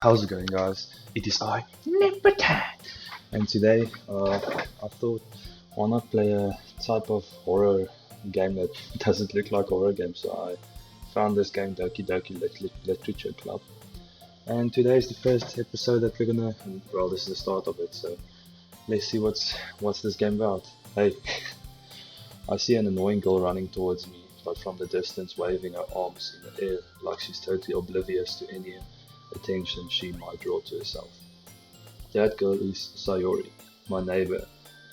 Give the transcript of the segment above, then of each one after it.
How's it going, guys? It is I, Nevertand, and today I thought, why not play a type of horror game that doesn't look like a horror game? So I found this game, Doki Literature Club, and today is the first episode that we're gonna. Well, this is the start of it, so let's see what's this game about. Hey, I see an annoying girl running towards me, but from the distance waving her arms in the air like she's totally oblivious to any attention she might draw to herself. That girl is Sayori, my neighbor,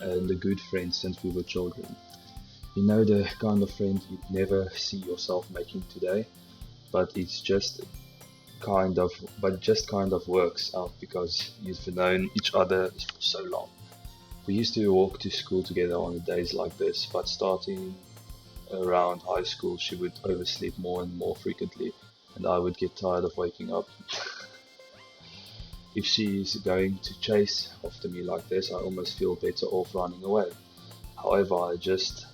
and a good friend since we were children. You know, the kind of friend you'd never see yourself making today, but it's just kind of works out because you've known each other for so long. We used to walk to school together on days like this, but starting around high school, she would oversleep more and more frequently, and I would get tired of waking up. If she's going to chase after me like this, I almost feel better off running away. However, I just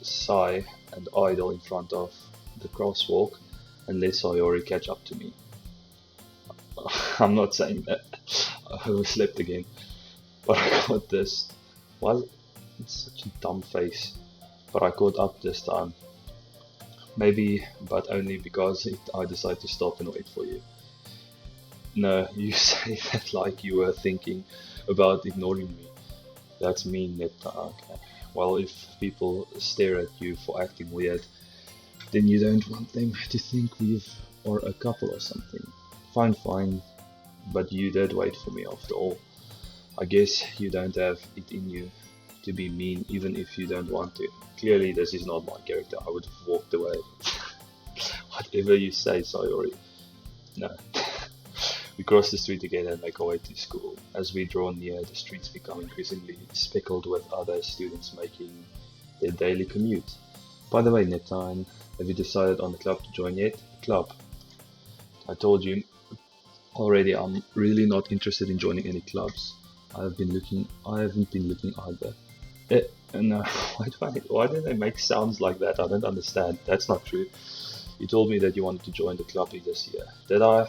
sigh and idle in front of the crosswalk and let Sayori catch up to me. I'm not saying that. I overslept again, but I got this. Well, it's such a dumb face. But I caught up this time. Maybe, but only because I decided to stop and wait for you. No, you say that like you were thinking about ignoring me. That's mean, Netta. Okay. Well, if people stare at you for acting weird, then you don't want them to think we are a couple or something. Fine, fine, but you did wait for me after all. I guess you don't have it in you to be mean even if you don't want to. Clearly, this is not my character. I would have walked away. Whatever you say, Sayori. No. We cross the street together and make our way to school. As we draw near, the streets become increasingly speckled with other students making their daily commute. By the way, Netine, have you decided on the club to join yet? Club. I told you already I'm really not interested in joining any clubs. I haven't been looking either. No, why do they make sounds like that? I don't understand. That's not true. You told me that you wanted to join the club this year. Did I?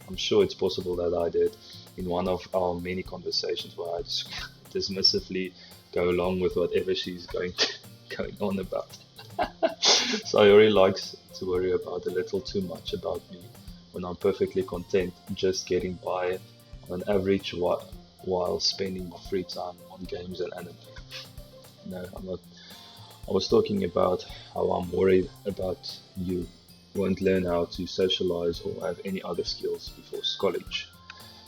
I'm sure it's possible that I did in one of our many conversations where I just dismissively go along with whatever she's going on about. Sayori likes to worry about a little too much about me when I'm perfectly content just getting by on an average while spending my free time on games and anime. No, I'm not. I was talking about how I'm worried about you won't learn how to socialize or have any other skills before college.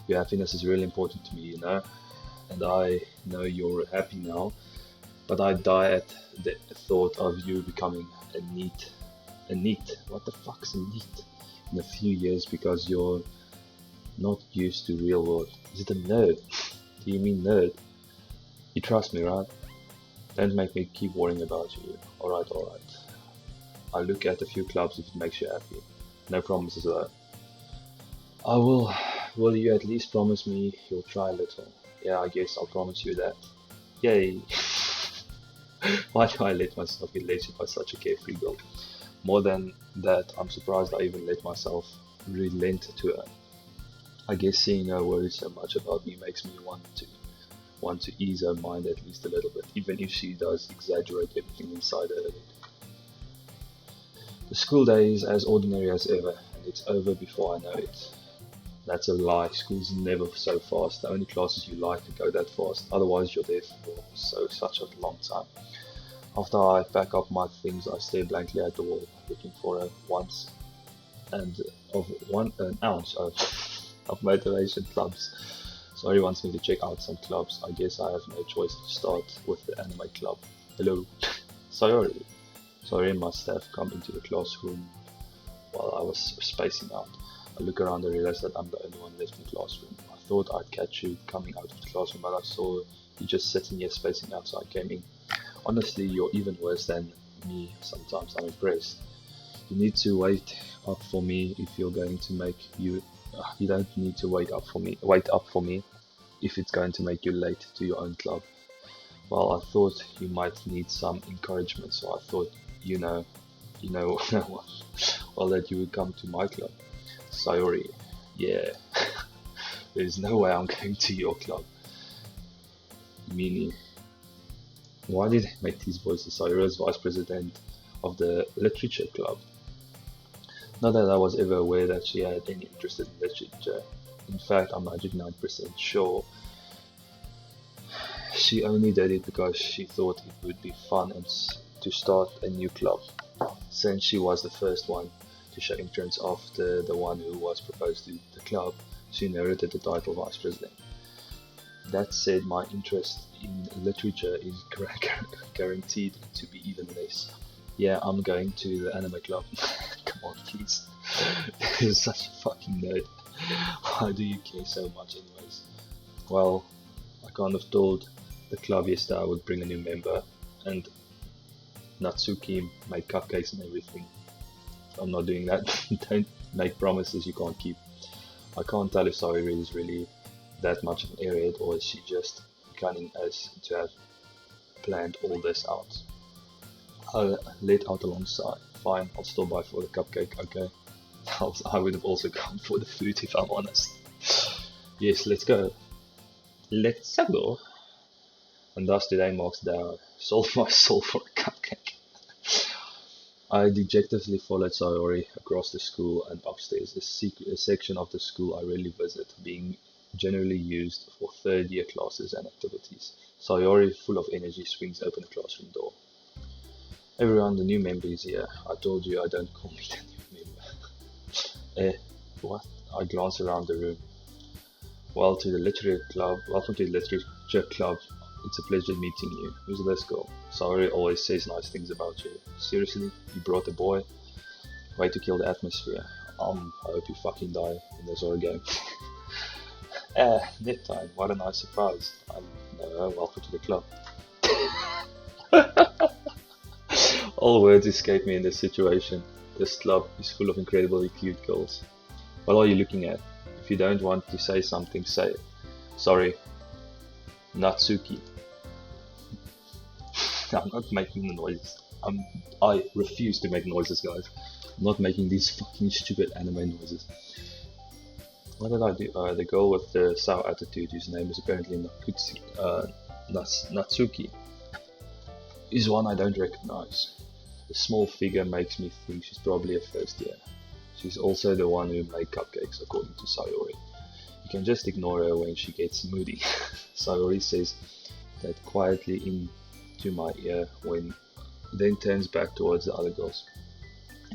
Your happiness is really important to me, you know, and I know you're happy now, but I die at the thought of you becoming what the fuck's a neat, in a few years because you're not used to real world. Is it a nerd? Do you mean nerd? You trust me, right? Don't make me keep worrying about you. Alright, alright. I'll look at a few clubs if it makes you happy. No promises though. I will. Will you at least promise me you'll try a little? Yeah, I guess I'll promise you that. Yay! Why do I let myself get lazy by such a carefree girl? More than that, I'm surprised I even let myself relent to her. I guess seeing her worry so much about me makes me want to ease her mind at least a little bit, even if she does exaggerate everything inside her head. The school day is as ordinary as ever, and it's over before I know it. That's a lie. School's never so fast. The only classes you like go that fast. Otherwise, you're there for such a long time. After I pack up my things, I stare blankly at the wall, looking for a once and of an ounce of motivation clubs. Sorry wants me to check out some clubs. I guess I have no choice to start with the anime club. Hello. Sorry. Sorry must have come into the classroom while I was spacing out. I look around and realize that I'm the only one left in the classroom. I thought I'd catch you coming out of the classroom, but I saw you just sitting here spacing out, so I came in. Honestly, you're even worse than me sometimes. I'm impressed. You need to wait up for me if you're going to make you. You don't need to wait up for me. Wait up for me if it's going to make you late to your own club. Well, I thought you might need some encouragement, so I thought, you know, well, that you would come to my club. Sayori, yeah. There's no way I'm going to your club. Meaning, why did they make these voices? Sayori is vice president of the literature club. Not that I was ever aware that she had any interest in literature. In fact, I'm 99% sure she only did it because she thought it would be fun and to start a new club, since she was the first one to show interest after the one who was proposed to the club. She inherited the title vice president. That said, my interest in literature is guaranteed to be even less. Yeah, I'm going to the anime club. Come on, please. You're such a fucking nerd. Why do you care so much anyways? Well, I kind of told the club yesterday I would bring a new member, and Natsuki made cupcakes and everything. I'm not doing that. Don't make promises you can't keep. I can't tell if Sayori is really that much of an airhead, or is she just cunning as to have planned all this out. I'll let out a long sigh. Fine, I'll still buy for the cupcake, okay? I would have also gone for the food if I'm honest. Yes, let's go. Let's go. And thus today marks the hour. Sold my soul for a cupcake. I dejectedly followed Sayori across the school and upstairs, a section of the school I rarely visit, being generally used for third year classes and activities. Sayori, full of energy, swings open the classroom door. Everyone, the new member is here. I told you I don't call me the new member. What? I glance around the room. Welcome to the literature club. It's a pleasure meeting you. Who's this girl? Sayori always says nice things about you. Seriously? You brought a boy? Way to kill the atmosphere. I hope you fucking die in this horror game. Nip time. What a nice surprise. Welcome to the club. All words escape me in this situation. This club is full of incredibly cute girls. What are you looking at? If you don't want to say something, say it. Sorry. Natsuki. I'm not making the noises. I refuse to make noises, guys. I'm not making these fucking stupid anime noises. What did I do? The girl with the sour attitude, whose name is apparently Natsuki, is one I don't recognize. The small figure makes me think she's probably a first year. She's also the one who made cupcakes, according to Sayori. You can just ignore her when she gets moody. Sayori says that quietly into my ear, then turns back towards the other girls.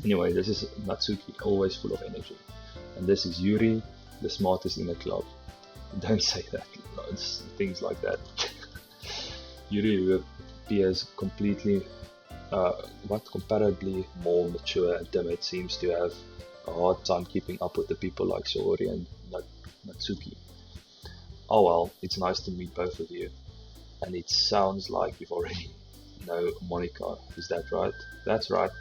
Anyway, this is Natsuki, always full of energy. And this is Yuri, the smartest in the club. Don't say that, it's things like that. Yuri, who appears comparably more mature and timid, seems to have a hard time keeping up with the people like Sayori and Natsuki. Oh well, it's nice to meet both of you. And it sounds like you've already know Monika, is that right? That's right.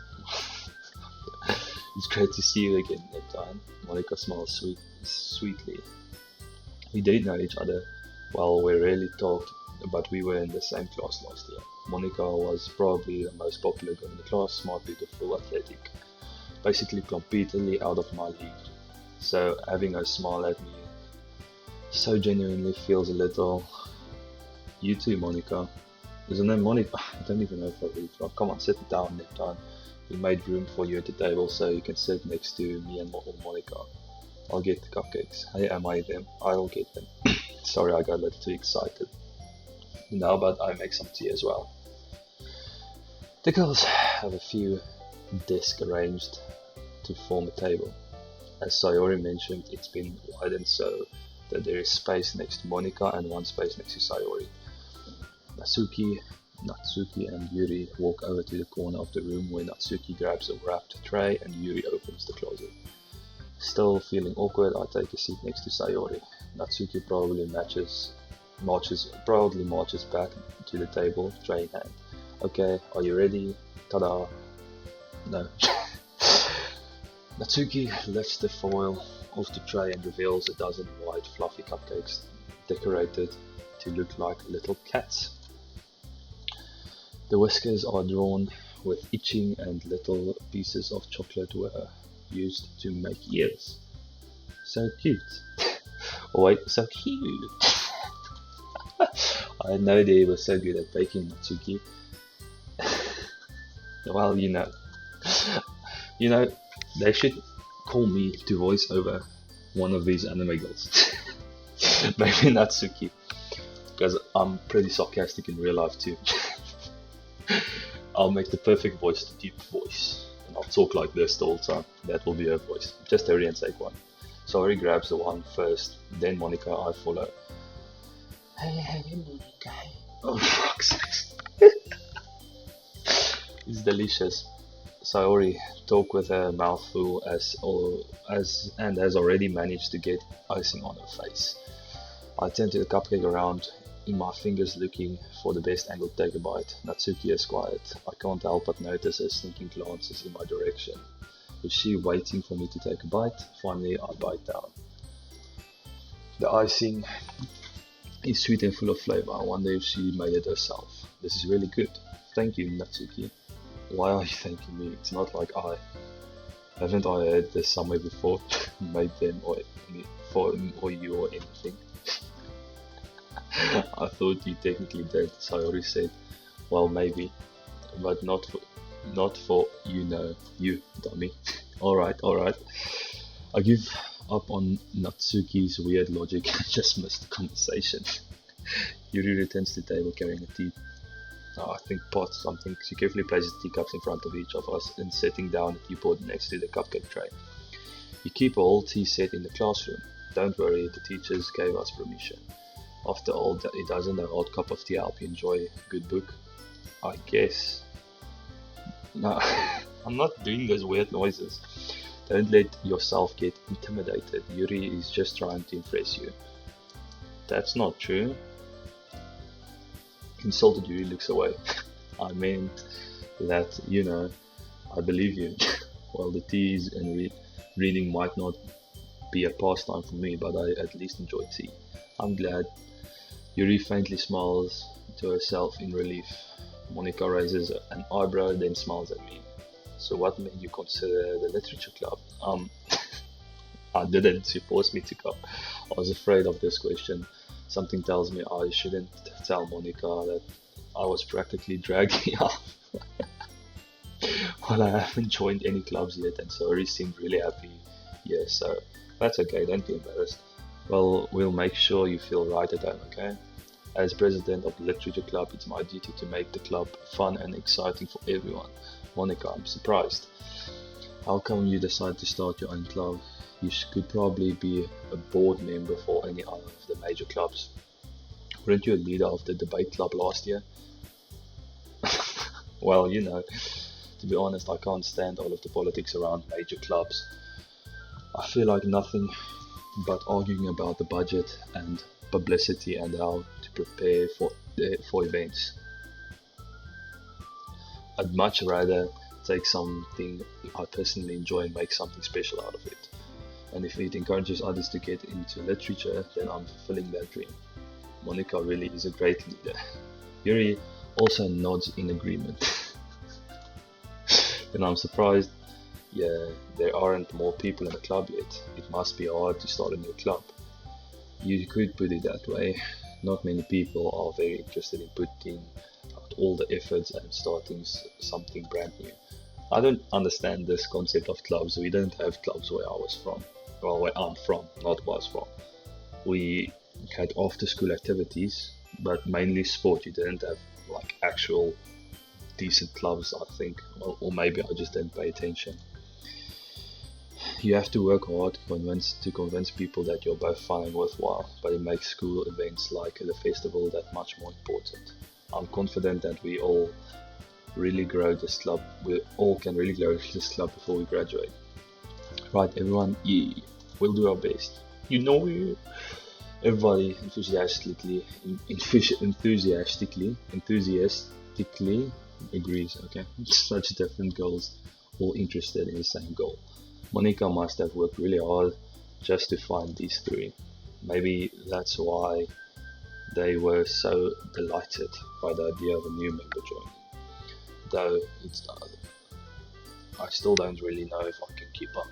It's great to see you again, Neptune. Monika smiles sweetly. We did know each other. Well, we rarely talked, but we were in the same class last year. Monika was probably the most popular girl in the class, smart, beautiful, athletic. Basically completely out of my league. So having her smile at me so genuinely feels a little... You too, Monika. Is her name Monika? I don't even know if I read it. Come on, sit down, Neptune. We made room for you at the table so you can sit next to me and Monika. I'll get the cupcakes. Hey, am I them? I'll get them. Sorry, I got a little too excited. Now, but I make some tea as well. The girls have a few desks arranged to form a table. As Sayori mentioned, it's been widened so that there is space next to Monika and one space next to Sayori. Natsuki and Yuri walk over to the corner of the room where Natsuki grabs a wrapped tray and Yuri opens the closet. Still feeling awkward, I take a seat next to Sayori. Natsuki proudly marches back to the table, tray in hand. Okay, are you ready? Ta-da! No. Natsuki lifts the foil off the tray and reveals a dozen white fluffy cupcakes decorated to look like little cats. The whiskers are drawn with itching and little pieces of chocolate were used to make ears. So cute. Oh wait, so cute. I had no idea he was so good at baking Natsuki. Well, you know, they should call me to voice over one of these anime girls. Maybe Natsuki, because I'm pretty sarcastic in real life too. I'll make the perfect voice, the deep voice, and I'll talk like this the whole time. That will be her voice. Just hurry and take one. Sorry grabs the one first, then Monica, I follow. Hey, Monica. Oh, fuck's sake. It's delicious. Saori talk with her mouth full and has already managed to get icing on her face. I turn to the cupcake around in my fingers looking for the best angle to take a bite. Natsuki is quiet. I can't help but notice her sneaking glances in my direction. Is she waiting for me to take a bite? Finally, I bite down. The icing is sweet and full of flavor. I wonder if she made it herself. This is really good. Thank you, Natsuki. Why are you thanking me? It's not like haven't I heard this somewhere before? Made them or you or anything. I thought you technically did, Sayori said. Well, maybe, but not for you, dummy. Alright. I give up on Natsuki's weird logic and just missed the conversation. Yuri returns to the table carrying a tea. I think pot something. She carefully places teacups in front of each of us and setting down a teapot next to the cupcake tray. You keep a whole tea set in the classroom. Don't worry, the teachers gave us permission. After all, it doesn't a hot cup of tea help you enjoy a good book? I guess. No, I'm not doing those weird noises. Don't let yourself get intimidated. Yuri is just trying to impress you. That's not true. Insulted Yuri looks away. I meant that, I believe you. Well, the teas and reading might not be a pastime for me, but I at least enjoy tea. I'm glad. Yuri faintly smiles to herself in relief. Monica raises an eyebrow, then smiles at me. So what made you consider the literature club? I didn't. She forced me to come. I was afraid of this question. Something tells me I shouldn't tell Monica that I was practically dragging her. Well, I haven't joined any clubs yet, and Saori seemed really happy. Yeah, so that's okay, don't be embarrassed. Well, we'll make sure you feel right at home, okay? As president of the literature club, it's my duty to make the club fun and exciting for everyone. Monica, I'm surprised. How come you decided to start your own club? You could probably be a board member for any other of the major clubs. Weren't you a leader of the debate club last year? Well, to be honest, I can't stand all of the politics around major clubs. I feel like nothing but arguing about the budget and publicity and how to prepare for events. I'd much rather take something I personally enjoy and make something special out of it. And if it encourages others to get into literature, then I'm fulfilling that dream. Monica really is a great leader. Yuri also nods in agreement. And I'm surprised, there aren't more people in the club yet. It must be hard to start a new club. You could put it that way. Not many people are very interested in putting out all the efforts and starting something brand new. I don't understand this concept of clubs. We don't have clubs where I was from. Well, where I'm from, not was from. We had after school activities, but mainly sport. You didn't have like actual decent clubs, I think. Or maybe I just didn't pay attention. You have to work hard to convince people that you're both fun and worthwhile, but it makes school events like the festival that much more important. I'm confident that we all really grow this club. We all can really grow this club before we graduate. Right, everyone, we'll do our best. Everybody enthusiastically agrees. Okay, such different goals, all interested in the same goal. Monica must have worked really hard just to find these three. Maybe that's why they were so delighted by the idea of a new member joining. Though I still don't really know if I can keep up.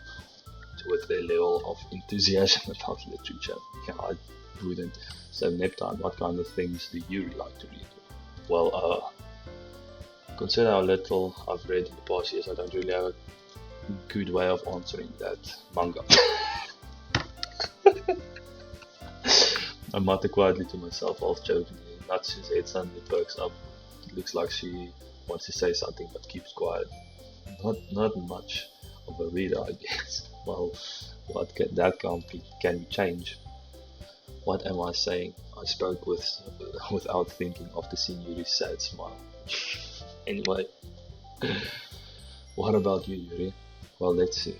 with their level of enthusiasm about literature. Yeah, I wouldn't. So Neptune, what kind of things do you like to read? Well, consider how little I've read in the past years, I don't really have a good way of answering that. Manga. I mutter quietly to myself, half jokingly. Natsu's head suddenly perks up. It looks like she wants to say something but keeps quiet. Not much of a reader, I guess. Well, what can you change? What am I saying? I spoke without thinking after seeing Yuri's sad smile. Anyway, what about you, Yuri? Well, let's see.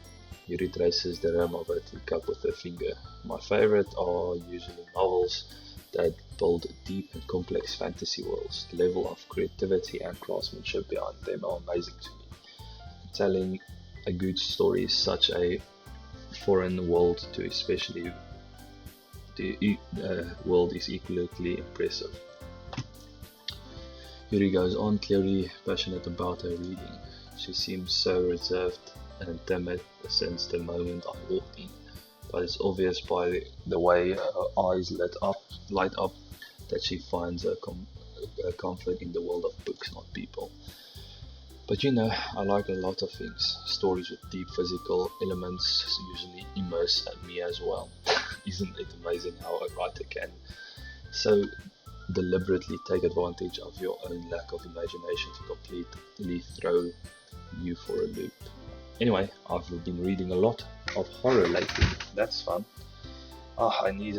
Yuri traces the rim of a teacup with her finger. My favorite are usually novels that build deep and complex fantasy worlds. The level of creativity and craftsmanship behind them are amazing to me. Telling a good story is such a foreign world to especially the world is equally impressive. Yuri goes on, clearly passionate about her reading. She seems so reserved and timid since the moment I walked in, but it's obvious by the way her eyes light up that she finds her comfort in the world of books, not people. But you know, I like a lot of things. Stories with deep physical elements usually immerse me as well. Isn't it amazing how a writer can so deliberately take advantage of your own lack of imagination to completely throw you for a loop? Anyway, I've been reading a lot of horror lately. That's fun. I read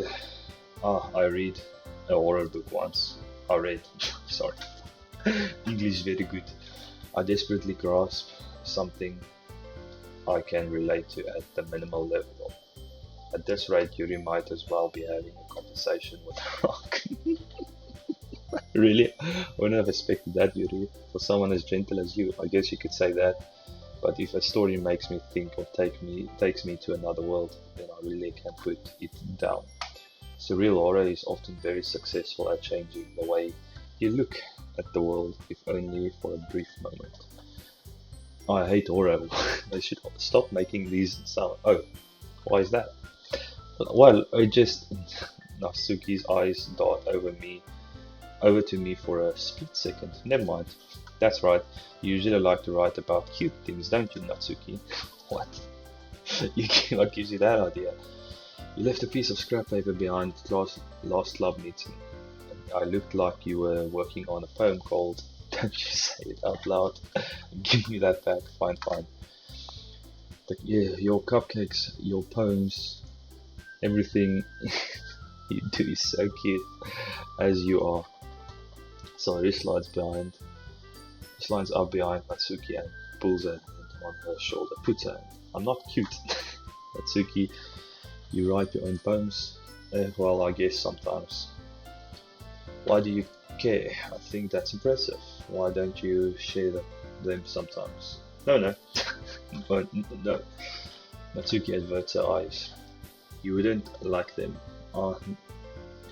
a horror book once. Sorry. English very good. I desperately grasp something I can relate to at the minimal level. At this rate, Yuri might as well be having a conversation with a rock. Really? I wouldn't have expected that, Yuri. For someone as gentle as you, I guess you could say that. But if a story makes me think or takes me to another world, then I really can't put it down. Surreal horror is often very successful at changing the way you look at the world, if only for a brief moment. I hate horror. They should stop making these sound. Oh, why is that? Well, Natsuki's eyes dart over to me for a split second. Never mind. That's right. You usually like to write about cute things, don't you, Natsuki? What? What gives you that idea? You left a piece of scrap paper behind last club meeting. I looked like you were working on a poem called Don't You Say It Out Loud. Give me that back. Fine. Yeah, your cupcakes, your poems, everything you do is so cute as you are. Sorry, slides up behind Natsuki and pulls her on her shoulder. Puts her. I'm not cute. Natsuki, you write your own poems? Well, I guess sometimes. Why do you care? I think that's impressive. Why don't you share them sometimes? No. No. Natsuki averts her eyes. You wouldn't like them. I'm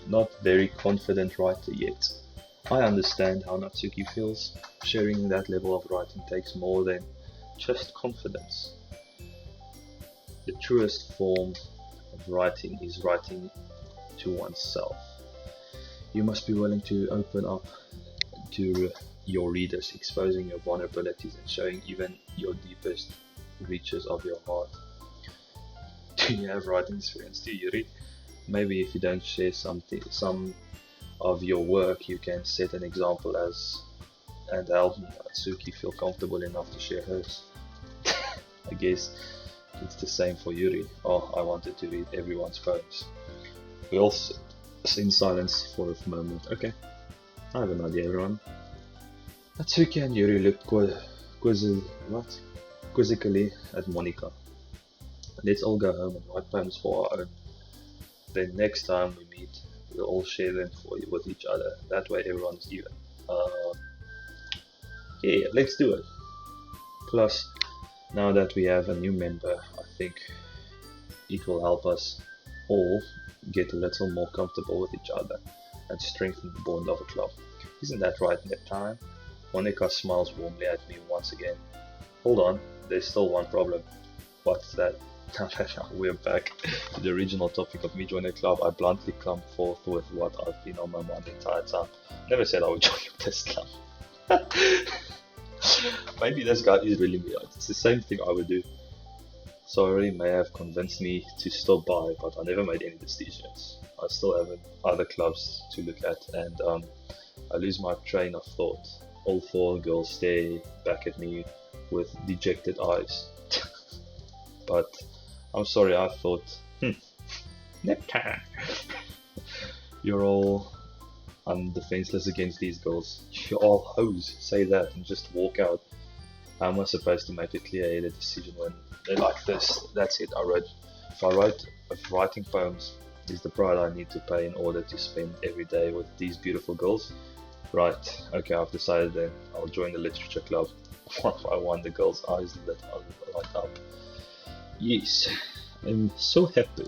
not very confident writer yet. I understand how Natsuki feels. Sharing that level of writing takes more than just confidence. The truest form of writing is writing to oneself. You must be willing to open up to your readers, exposing your vulnerabilities and showing even your deepest reaches of your heart. Do you have writing experience too, Yuri? Maybe if you don't share some of your work, you can set an example and help Natsuki feel comfortable enough to share hers. I guess it's the same for Yuri. Oh, I wanted to read everyone's poems. We all sit in silence for a moment. Okay, I have an idea, everyone. Natsuki and Yuri looked quizzically at Monika. Let's all go home and write poems for our own. Then next time we meet, we'll all share them with each other. That way everyone's even. Yeah, let's do it. Plus, now that we have a new member, I think it will help us all get a little more comfortable with each other and strengthen the bond of a club. Isn't that right, Neptune? Monika smiles warmly at me once again. Hold on, there's still one problem. What's that? We're back to the original topic of me joining a club. I bluntly come forth with what I've been on my mind the entire time. Never said I would join this club. Maybe this guy is really me. It's the same thing I would do. Sorry may have convinced me to stop by, but I never made any decisions. I still have other clubs to look at, and I lose my train of thought. All four girls stare back at me with dejected eyes. But I'm sorry, I thought, Neptune. You're all defenseless against these girls. You're all hoes. Say that and just walk out. How am I supposed to make a clear-headed decision when they're like this? That's it. If writing poems is the price I need to pay in order to spend every day with these beautiful girls, right? Okay, I've decided then. I'll join the literature club. One by one, the girls' eyes light up. Yes, I'm so happy.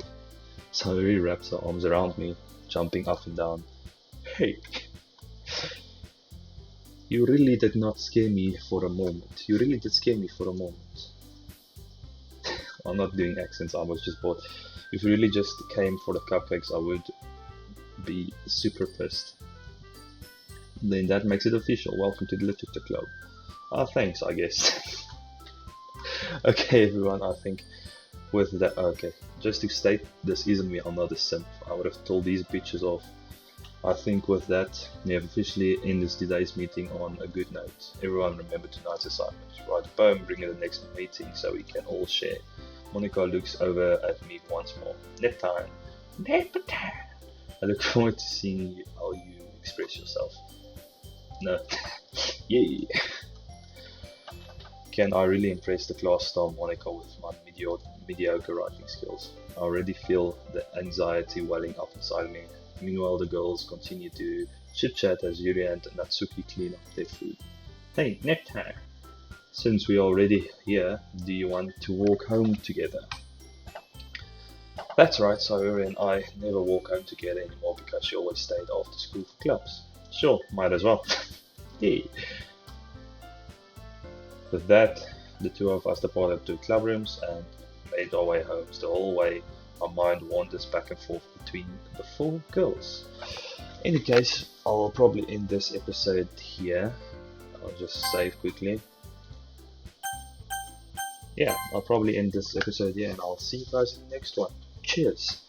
Sayuri wraps her arms around me, jumping up and down. Hey, you really did not scare me for a moment. You really did scare me for a moment. I'm not doing accents, I was just bored. If you really just came for the cupcakes, I would be super pissed. Then that makes it official. Welcome to the literature club. Ah, thanks, I guess. Okay, everyone, I think with that, okay, just to state, this isn't me, I'm not a simp. I would have told these bitches off. I think with that, we have officially ended today's meeting on a good note. Everyone remember tonight's assignment. Write a poem, bring it to the next meeting so we can all share. Monica looks over at me once more. Nap time. Nap time. I look forward to seeing how you express yourself. No. Yay. Can I really impress the class star Monica with my mediocre writing skills? I already feel the anxiety welling up inside me. Meanwhile, the girls continue to chit-chat as Yuri and Natsuki clean up their food. Hey, nap time! Since we're already here, do you want to walk home together? That's right, Sayuri and I never walk home together anymore because she always stayed after school for clubs. Sure, might as well. Hey. With that, the two of us departed to club rooms and made our way home. The whole way, our mind wanders back and forth between the four girls. In any case, I'll probably end this episode here. I'll just save quickly. Yeah, I'll probably end this episode here and I'll see you guys in the next one. Cheers!